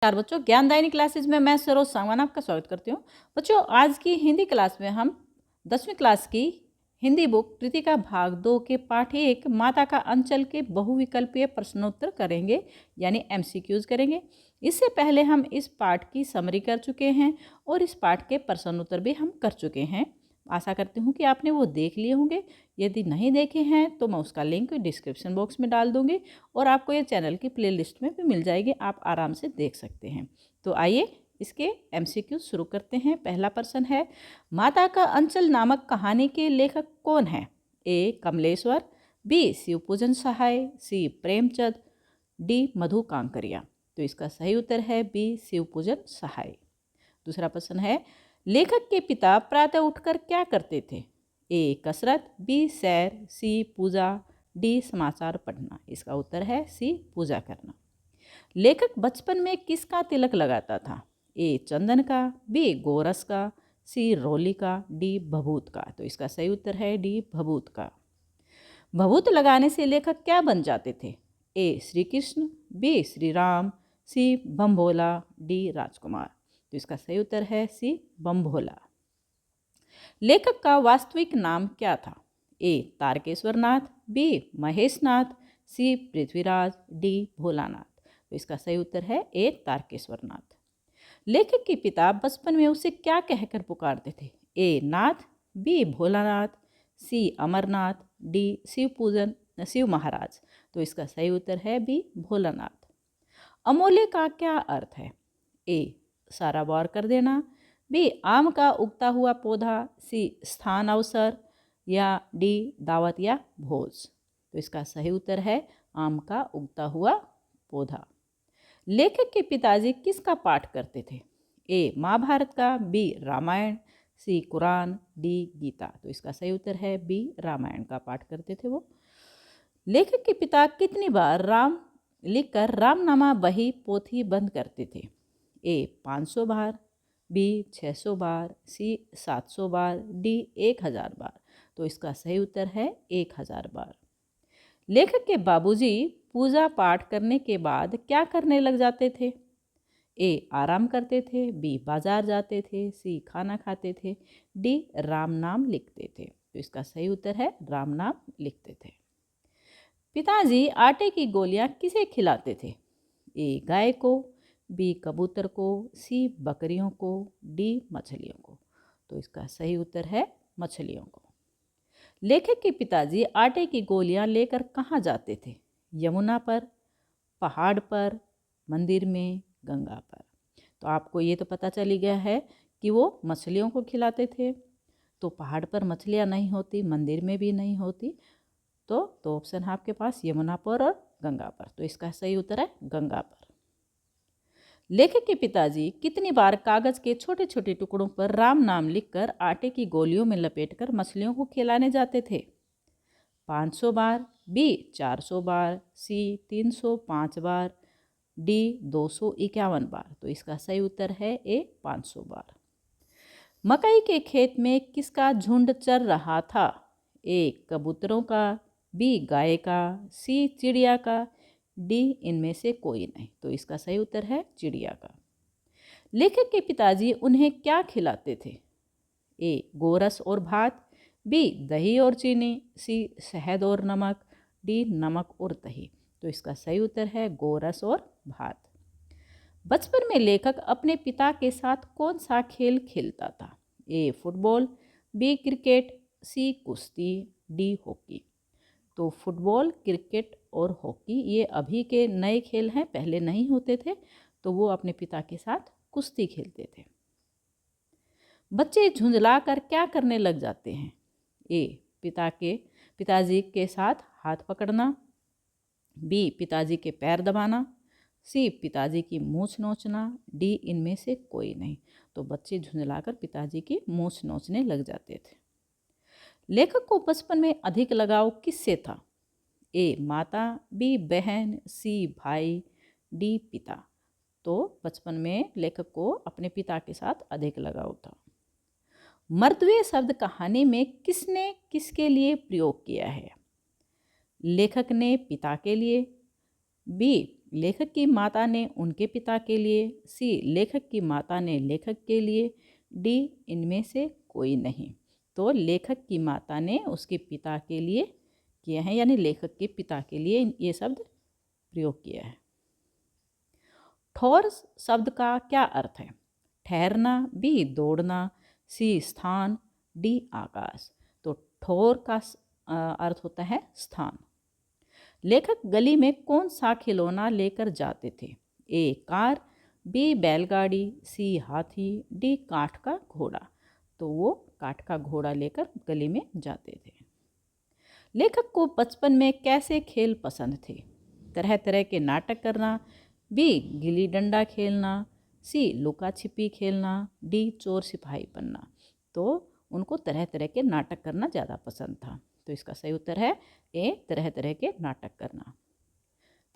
नमस्कार बच्चों, ज्ञानदायिनी क्लासेज में मैं सरोज सांगवान आपका स्वागत करती हूँ। बच्चों, आज की हिंदी क्लास में हम 10वीं क्लास की हिंदी बुक कृतिका भाग 2 के पाठ 1 माता का अंचल के बहुविकल्पीय प्रश्नोत्तर करेंगे, यानी एमसीक्यूज करेंगे। इससे पहले हम इस पाठ की समरी कर चुके हैं और इस पाठ के प्रश्नोत्तर भी हम कर चुके हैं। आशा करती हूँ कि आपने वो देख लिए होंगे। यदि नहीं देखे हैं तो मैं उसका लिंक डिस्क्रिप्शन बॉक्स में डाल दूँगी और आपको ये चैनल की प्लेलिस्ट में भी मिल जाएगी, आप आराम से देख सकते हैं। तो आइए इसके एमसीक्यू शुरू करते हैं। पहला प्रश्न है, माता का अंचल नामक कहानी के लेखक कौन है? ए कमलेश्वर, बी शिवपूजन सहाय, सी प्रेमचंद, डी मधु कांकरिया। तो इसका सही उत्तर है बी शिवपूजन सहाय। दूसरा प्रश्न है, लेखक के पिता प्रातः उठकर क्या करते थे? ए कसरत, बी सैर, सी पूजा, डी समाचार पढ़ना। इसका उत्तर है सी पूजा करना। लेखक बचपन में किसका तिलक लगाता था? ए चंदन का, बी गोरस का, सी रोली का, डी भभूत का। तो इसका सही उत्तर है डी भभूत का। भभूत लगाने से लेखक क्या बन जाते थे? ए श्री कृष्ण, बी श्री राम, सी बम्भोला, डी राजकुमार। तो इसका सही उत्तर है सी बम्भोला। लेखक का वास्तविक नाम क्या था? ए तारकेश्वर नाथ, बी महेश नाथ, सी पृथ्वीराज, डी भोलानाथ। तो इसका सही उत्तर है ए तारकेश्वर नाथ। लेखक के पिता बचपन में उसे क्या कहकर पुकारते थे? ए नाथ, बी भोलानाथ, सी अमरनाथ, डी शिव महाराज। तो इसका सही उत्तर है बी भोलानाथ। अमूल्य का क्या अर्थ है? ए सारा वार कर देना, बी आम का उगता हुआ पौधा, सी स्थान अवसर, या डी दावत या भोज। तो इसका सही उत्तर है आम का उगता हुआ पौधा। लेखक के पिताजी किसका पाठ करते थे? ए महाभारत का, बी रामायण, सी कुरान, डी गीता। तो इसका सही उत्तर है बी रामायण का पाठ करते थे वो। लेखक के पिता कितनी बार राम लिखकर रामनामा बही पोथी बंद करते थे? ए 500 बार, बी 600 बार, सी 700 बार, डी 1000 बार। तो इसका सही उत्तर है 1000 बार। लेखक के बाबूजी पूजा पाठ करने के बाद क्या करने लग जाते थे? ए आराम करते थे, बी बाजार जाते थे, सी खाना खाते थे, डी राम नाम लिखते थे। तो इसका सही उत्तर है राम नाम लिखते थे। पिताजी आटे की गोलियां किसे खिलाते थे? ए गाय को, बी कबूतर को, सी बकरियों को, डी मछलियों को। तो इसका सही उत्तर है मछलियों को। लेखक के पिताजी आटे की गोलियां लेकर कहाँ जाते थे? यमुना पर, पहाड़ पर, मंदिर में, गंगा पर। तो आपको ये तो पता चल ही गया है कि वो मछलियों को खिलाते थे। तो पहाड़ पर मछलियाँ नहीं होती, मंदिर में भी नहीं होती, तो ऑप्शन है आपके पास यमुना पर और गंगा पर। तो इसका सही उत्तर है गंगा पर। लेखक के पिताजी कितनी बार कागज के छोटे छोटे टुकड़ों पर राम नाम लिखकर आटे की गोलियों में लपेटकर मछलियों को खिलाने जाते थे? 500 बार, बी 400 बार, सी 305 बार, डी 251 बार। तो इसका सही उत्तर है ए 500 बार। मकई के खेत में किसका झुंड चर रहा था? ए कबूतरों का, बी गाय का, सी चिड़िया का, डी इनमें से कोई नहीं। तो इसका सही उत्तर है चिड़िया का। लेखक के पिताजी उन्हें क्या खिलाते थे? ए गोरस और भात, बी दही और चीनी, सी शहद और नमक, डी नमक और दही। तो इसका सही उत्तर है गोरस और भात। बचपन में लेखक अपने पिता के साथ कौन सा खेल खेलता था? ए फुटबॉल, बी क्रिकेट, सी कुश्ती, डी हॉकी। तो फुटबॉल, क्रिकेट और हॉकी ये अभी के नए खेल हैं, पहले नहीं होते थे। तो वो अपने पिता के साथ कुश्ती खेलते थे। बच्चे झुंझलाकर क्या करने लग जाते हैं? ए पिताजी के साथ हाथ पकड़ना, बी पिताजी के पैर दबाना, सी पिताजी की मूछ नोचना, डी इनमें से कोई नहीं। तो बच्चे झुंझलाकर पिताजी की मूछ नोचने लग जाते थे। लेखक को बचपन में अधिक लगाव किससे था? ए माता, बी बहन, सी भाई, डी पिता। तो बचपन में लेखक को अपने पिता के साथ अधिक लगाव था। मर्दवे शब्द कहानी में किसने किसके लिए प्रयोग किया है? लेखक ने पिता के लिए, बी लेखक की माता ने उनके पिता के लिए, सी लेखक की माता ने लेखक के लिए, डी इनमें से कोई नहीं। तो लेखक की माता ने उसके पिता के लिए किया है, यानी लेखक के पिता के लिए ये शब्द प्रयोग किया है। ठोर शब्द का क्या अर्थ है? ठहरना, बी दौड़ना, सी स्थान, डी आकाश। तो ठोर का अर्थ होता है स्थान। लेखक गली में कौन सा खिलौना लेकर जाते थे? ए कार, बी बैलगाड़ी, सी हाथी, डी काठ का घोड़ा। तो वो काठ का घोड़ा लेकर गली में जाते थे। लेखक को बचपन में कैसे खेल पसंद थे? तरह तरह के नाटक करना, बी गिल्ली डंडा खेलना, सी लुका छिपी खेलना, डी चोर सिपाही बनना। तो उनको तरह तरह के नाटक करना ज़्यादा पसंद था। तो इसका सही उत्तर है ए तरह तरह के नाटक करना।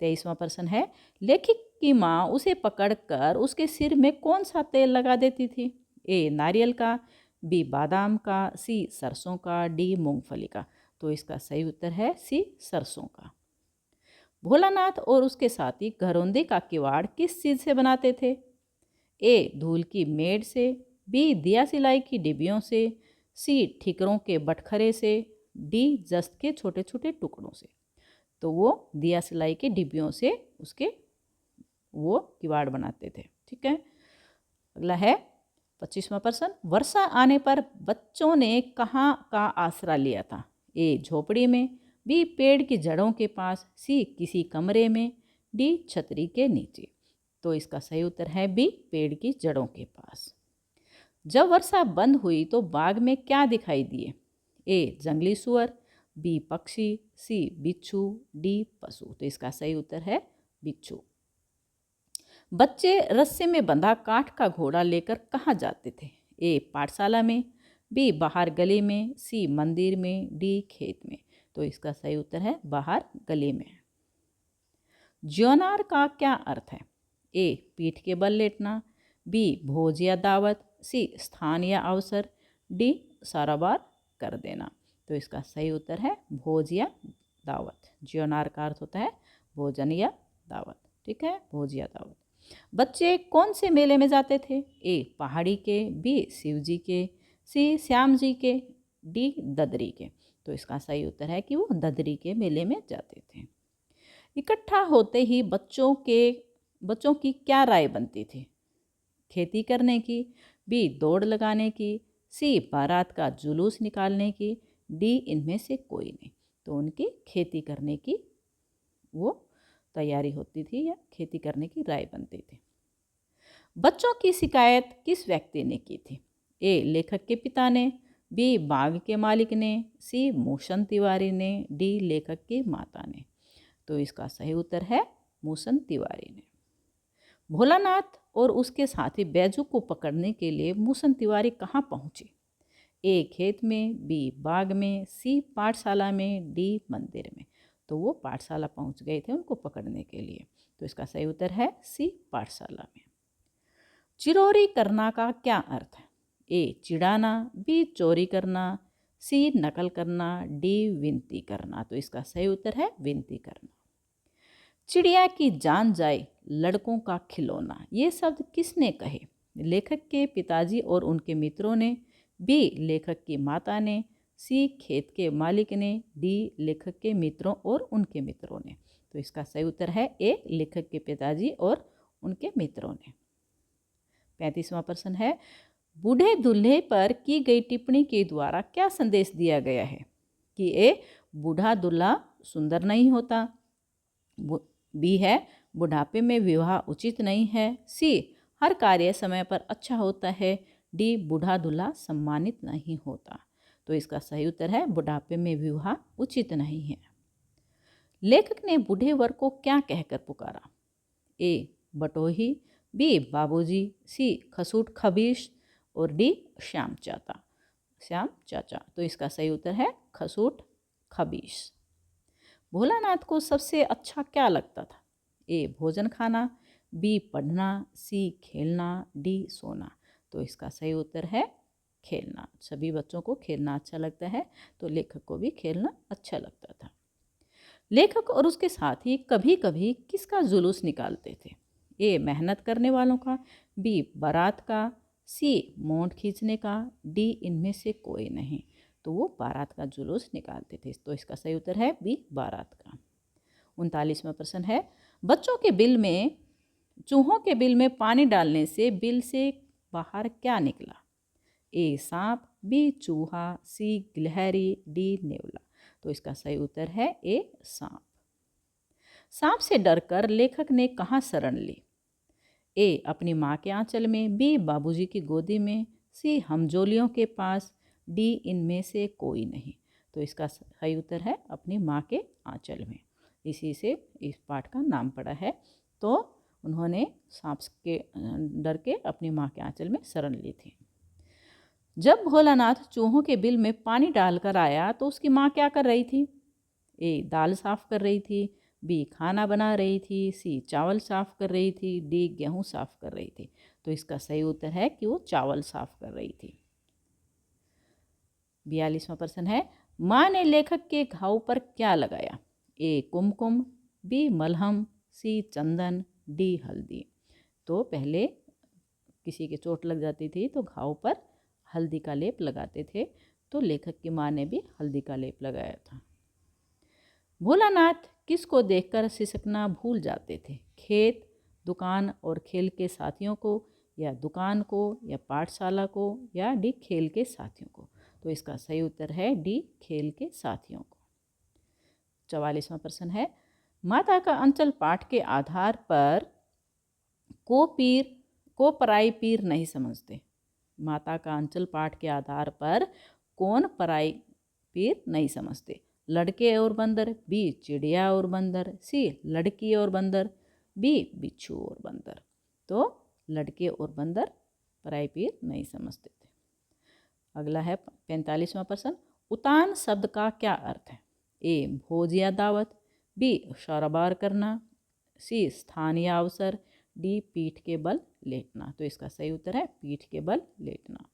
23वां प्रश्न है, लेखक की माँ उसे पकड़कर उसके सिर में कौन सा तेल लगा देती थी? ए नारियल का, बी बादाम का, सी सरसों का, डी मूंगफली का। तो इसका सही उत्तर है सी सरसों का। भोलानाथ और उसके साथी घरौंदे का किवाड़ किस चीज़ से बनाते थे? ए धूल की मेड़ से, बी दिया सिलाई की डिब्बियों से, सी ठिकरों के बटखरे से, डी जस्त के छोटे छोटे टुकड़ों से। तो वो दिया सिलाई के डिब्बियों से उसके वो किवाड़ बनाते थे। ठीक है। अगला है 25वां प्रश्न, वर्षा आने पर बच्चों ने कहाँ का आसरा लिया था? ए झोपड़ी में, बी पेड़ की जड़ों के पास, सी किसी कमरे में, डी छतरी के नीचे। तो इसका सही उत्तर है बी पेड़ की जड़ों के पास। जब वर्षा बंद हुई तो बाग में क्या दिखाई दिए? ए जंगली सुअर, बी पक्षी, सी बिच्छू, डी पशु। तो इसका सही उत्तर है बिच्छू। बच्चे रस्से में बंधा काठ का घोड़ा लेकर कहाँ जाते थे? ए पाठशाला में, बी बाहर गली में, सी मंदिर में, डी खेत में। तो इसका सही उत्तर है बाहर गली में। ज्योनार का क्या अर्थ है? ए पीठ के बल लेटना, बी भोज या दावत, सी स्थान या अवसर, डी साराबार कर देना। तो इसका सही उत्तर है भोज या दावत। ज्योनार का अर्थ होता है भोजन या दावत। ठीक है, भोज या दावत। बच्चे कौन से मेले में जाते थे? ए पहाड़ी के, बी शिवजी के, सी श्याम जी के, डी ददरी के। तो इसका सही उत्तर है कि वो ददरी के मेले में जाते थे। इकट्ठा होते ही बच्चों की क्या राय बनती थी? खेती करने की, बी दौड़ लगाने की, सी बारात का जुलूस निकालने की, डी इनमें से कोई नहीं। तो उनकी खेती करने की वो तैयारी होती थी या खेती करने की राय बनती थी। बच्चों की शिकायत किस व्यक्ति ने की थी? ए लेखक के पिता ने, बी बाग के मालिक ने, सी मूसन तिवारी ने, डी लेखक की माता ने। तो इसका सही उत्तर है मूसन तिवारी ने। भोलानाथ और उसके साथी बैजू को पकड़ने के लिए मूसन तिवारी कहाँ पहुँचे? ए खेत में, बी बाग में, सी पाठशाला में, डी मंदिर में। तो वो पाठशाला पहुँच गए थे उनको पकड़ने के लिए। तो इसका सही उत्तर है सी पाठशाला में। चिरोरी करना का क्या अर्थ है? ए चिढ़ाना, बी चोरी करना, सी नकल करना, डी विनती करना। तो इसका सही उत्तर है विनती करना। चिड़िया की जान जाए लड़कों का खिलौना, ये शब्द किसने कहे? लेखक के पिताजी और उनके मित्रों ने, बी लेखक की माता ने, सी खेत के मालिक ने, डी लेखक के मित्रों और उनके मित्रों ने। तो इसका सही उत्तर है ए लेखक के पिताजी और उनके मित्रों ने। 35वां प्रश्न है, बूढ़े दूल्हे पर की गई टिप्पणी के द्वारा क्या संदेश दिया गया है? कि ए बूढ़ा दूल्हा सुंदर नहीं होता, बी है बुढ़ापे में विवाह उचित नहीं है, सी हर कार्य समय पर अच्छा होता है, डी बूढ़ा दूल्हा सम्मानित नहीं होता। तो इसका सही उत्तर है बुढ़ापे में विवाह उचित नहीं है। लेखक ने बूढ़े वर को क्या कहकर पुकारा? ए बटोही, बी बाबूजी, सी खसूट खबीश और डी श्याम चाचा। तो इसका सही उत्तर है खसूट खबीश। भोलानाथ को सबसे अच्छा क्या लगता था? ए भोजन खाना, बी पढ़ना, सी खेलना, डी सोना। तो इसका सही उत्तर है खेलना। सभी बच्चों को खेलना अच्छा लगता है, तो लेखक को भी खेलना अच्छा लगता था। लेखक और उसके साथी कभी कभी किसका जुलूस निकालते थे? ए मेहनत करने वालों का, बी बारात का, सी मोंठ खींचने का, डी इनमें से कोई नहीं। तो वो बारात का जुलूस निकालते थे। तो इसका सही उत्तर है बी बारात का। 39वां प्रश्न है, बच्चों के बिल में चूहों के बिल में पानी डालने से बिल से बाहर क्या निकला? ए सांप, बी चूहा, सी गिलहरी, डी नेवला। तो इसका सही उत्तर है ए सांप। सांप से डरकर लेखक ने कहाँ शरण ली? ए अपनी माँ के आंचल में, बी बाबूजी की गोदी में, सी हमजोलियों के पास, डी इनमें से कोई नहीं। तो इसका सही उत्तर है अपनी माँ के आंचल में। इसी से इस पाठ का नाम पड़ा है। तो उन्होंने सांप के डर के अपनी माँ के आंचल में शरण ली थी। जब भोलानाथ चूहों के बिल में पानी डालकर आया तो उसकी माँ क्या कर रही थी? ए दाल साफ कर रही थी, बी खाना बना रही थी, सी चावल साफ कर रही थी, डी गेहूं साफ कर रही थी। तो इसका सही उत्तर है कि वो चावल साफ कर रही थी। 42वां प्रश्न है, माँ ने लेखक के घाव पर क्या लगाया? ए कुमकुम, बी मलहम, सी चंदन, डी हल्दी। तो पहले किसी के चोट लग जाती थी तो घाव पर हल्दी का लेप लगाते थे। तो लेखक की माँ ने भी हल्दी का लेप लगाया था। भोलानाथ किसको देखकर सिसकना भूल जाते थे? खेत, दुकान और खेल के साथियों को, या दुकान को, या पाठशाला को, या डी खेल के साथियों को। तो इसका सही उत्तर है डी खेल के साथियों को। 44वां प्रश्न है, माता का अंचल पाठ के आधार पर को पराई पीर नहीं समझते? माता का अंचल पाठ के आधार पर कौन पराई पीर नहीं समझते? लड़के और बंदर, बी चिड़िया और बंदर, सी लड़की और बंदर, बी बिच्छू और बंदर। तो लड़के और बंदर पराई पीर नहीं समझते थे। अगला है 45वां प्रश्न, उतान शब्द का क्या अर्थ है? ए भोज या दावत, बी शौरबार करना, सी स्थानीय अवसर, डी पीठ के बल लेटना। तो इसका सही उत्तर है पीठ के बल लेटना।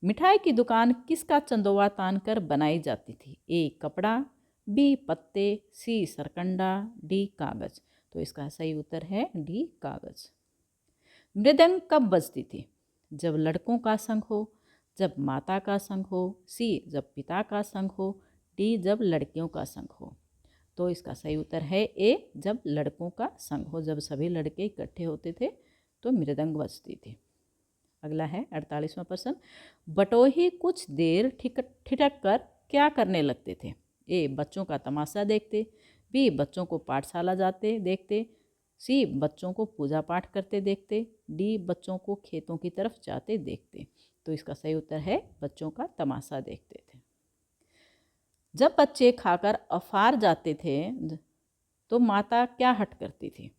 मिठाई की दुकान किसका चंदोवा तान कर बनाई जाती थी? ए कपड़ा, बी पत्ते, सी सरकंडा, डी कागज। तो इसका सही उत्तर है डी कागज। मृदंग कब बजती थी? जब लड़कों का संग हो, जब माता का संग हो, सी जब पिता का संग हो, डी जब लड़कियों का संग हो। तो इसका सही उत्तर है ए जब लड़कों का संग हो। जब सभी लड़के इकट्ठे होते थे तो मृदंग बजती थी। अगला है 48वां प्रश्न, बटोही कुछ देर ठिठक कर क्या करने लगते थे? ए बच्चों का तमाशा देखते, बी बच्चों को पाठशाला जाते देखते, सी बच्चों को पूजा पाठ करते देखते, डी बच्चों को खेतों की तरफ जाते देखते। तो इसका सही उत्तर है बच्चों का तमाशा देखते थे। जब बच्चे खाकर अफार जाते थे तो माता क्या हट करती थी?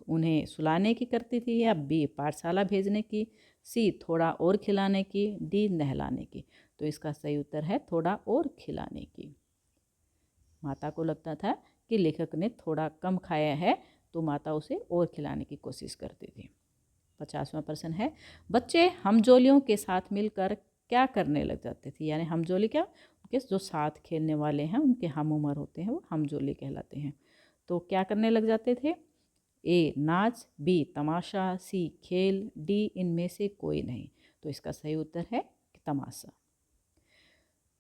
उन्हें सुलाने की करती थी, या बी पाठशाला भेजने की, सी थोड़ा और खिलाने की, डी नहलाने की। तो इसका सही उत्तर है थोड़ा और खिलाने की। माता को लगता था कि लेखक ने थोड़ा कम खाया है तो माता उसे और खिलाने की कोशिश करती थी। 50वां प्रश्न है, बच्चे हमजोलियों के साथ मिलकर क्या करने लग जाते थे? यानी हमजोली क्या, उनके जो साथ खेलने वाले हैं उनके हम उम्र होते हैं वो हमजोली कहलाते हैं। तो क्या करने लग जाते थे? ए नाच, बी तमाशा, सी खेल, डी इनमें से कोई नहीं। तो इसका सही उत्तर है तमाशा।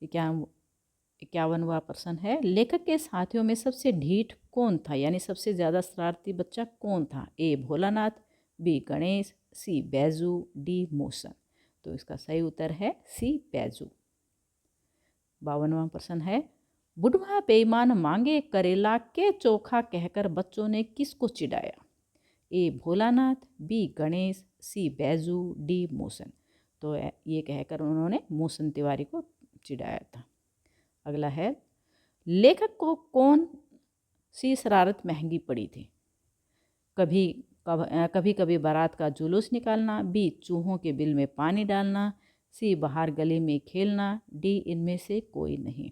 51वां प्रश्न है, लेखक के साथियों में सबसे ढीठ कौन था? यानी सबसे ज़्यादा शरारती बच्चा कौन था? ए भोलानाथ, बी गणेश, सी बैजू, डी मूसन। तो इसका सही उत्तर है सी बैजू। 52वां प्रश्न है, बुढ़वा बेईमान मांगे करेला के चोखा कहकर बच्चों ने किसको चिढ़ाया? ए भोलानाथ, बी गणेश, सी बैजू, डी मूसन। तो ये कहकर उन्होंने मूसन तिवारी को चिढ़ाया था। अगला है, लेखक को कौन सी शरारत महंगी पड़ी थी? कभी कभी बारात का जुलूस निकालना, बी चूहों के बिल में पानी डालना, सी बाहर गली में खेलना, डी इनमें से कोई नहीं।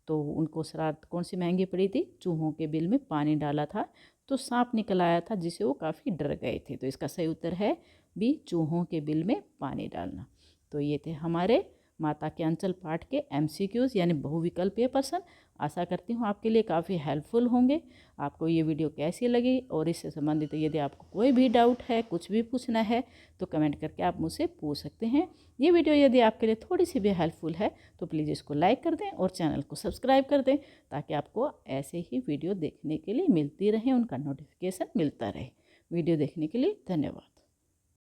तो उनको शरारत कौन सी महंगी पड़ी थी? चूहों के बिल में पानी डाला था तो सांप निकल आया था जिसे वो काफ़ी डर गए थे। तो इसका सही उत्तर है बी चूहों के बिल में पानी डालना। तो ये थे हमारे माता के अंचल पाठ के MCQs यानी बहुविकल्पीय प्रश्न। आशा करती हूँ आपके लिए काफ़ी हेल्पफुल होंगे। आपको ये वीडियो कैसी लगी और इससे संबंधित यदि आपको कोई भी डाउट है, कुछ भी पूछना है तो कमेंट करके आप मुझसे पूछ सकते हैं। ये वीडियो यदि आपके लिए थोड़ी सी भी हेल्पफुल है तो प्लीज़ इसको लाइक कर दें और चैनल को सब्सक्राइब कर दें, ताकि आपको ऐसे ही वीडियो देखने के लिए मिलती रहे, उनका नोटिफिकेशन मिलता रहे। वीडियो देखने के लिए धन्यवाद।